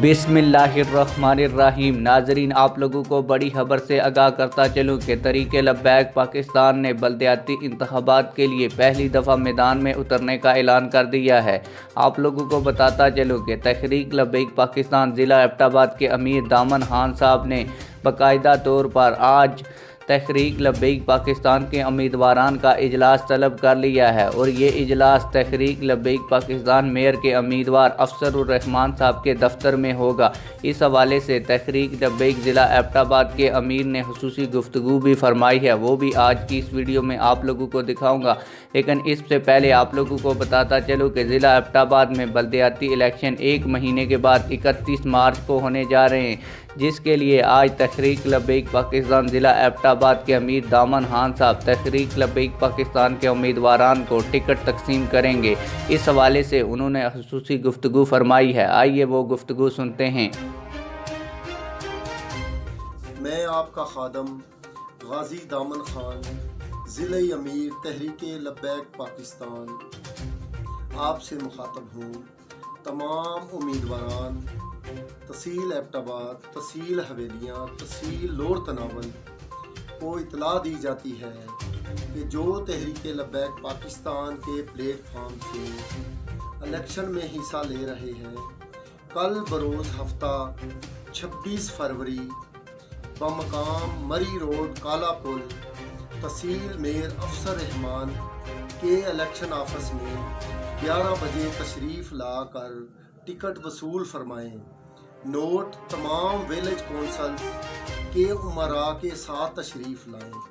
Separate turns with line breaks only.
बिस्मिल्लाहिर्रहमानिर्रहीम। नाजरीन, आप लोगों को बड़ी खबर से आगाह करता चलूँ कि तहरीक लब्बैक पाकिस्तान ने बल्दियाती इंतखाबात के लिए पहली दफ़ा मैदान में उतरने का ऐलान कर दिया है। आप लोगों को बताता चलूँ कि तहरीक लब्बैक पाकिस्तान ज़िला एबटाबाद के अमीर दामन खान साहब ने बाकायदा तौर पर आज तहरीक लब्बैक पाकिस्तान के उम्मीदवारान का इजलास तलब कर लिया है और ये इजलास तहरीक लब्बैक पाकिस्तान मेयर के उम्मीदवार अफसरुर्रहमान साहब के दफ्तर में होगा। इस हवाले से तहरीक लब्बैक ज़िला एबटाबाद के अमीर ने खुसूसी गुफ्तगू भी फरमाई है, वो भी आज की इस वीडियो में आप लोगों को दिखाऊंगा। लेकिन इससे पहले आप लोगों को बताता चलूँ कि ज़िला एबटाबाद में बल्दियाती इलेक्शन 1 महीने के बाद 31 मार्च को होने जा रहे हैं, जिसके लिए आज तहरीक लब्बैक पाकिस्तान ज़िला एबटाबाद के अमीर दामन खान साहब तहरीक लब्बैक पाकिस्तान के उम्मीदवारान को टिकट तकसीम करेंगे। इस हवाले से उन्होंने खुसूसी गुफ्तगू फरमाई है। आइए वो गुफ्तगू सुनते हैं।
मैं आपका खादम गाजी दामन खान, ज़िले अमीर तहरीक लब्बैक पाकिस्तान आपसे मुखातब हूँ। तमाम उम्मीदवारान तहसील एबटाबाद, तहसील हवेलियाँ, तहसील लोअर तनावल को इतला दी जाती है कि जो तहरीक लब्बैक पाकिस्तान के प्लेटफार्म से इलेक्शन में हिस्सा ले रहे हैं, कल बरोज़ हफ्ता 26 फरवरी बमकाम मरी रोड काला पुल तहसील मेयर अफसर-ए-रहमान के इलेक्शन ऑफिस में 11 बजे तशरीफ़ ला कर टिकट वसूल फरमाएँ। नोट: तमाम विलेज कौंसल के उमरा के साथ तशरीफ़ लाएँ।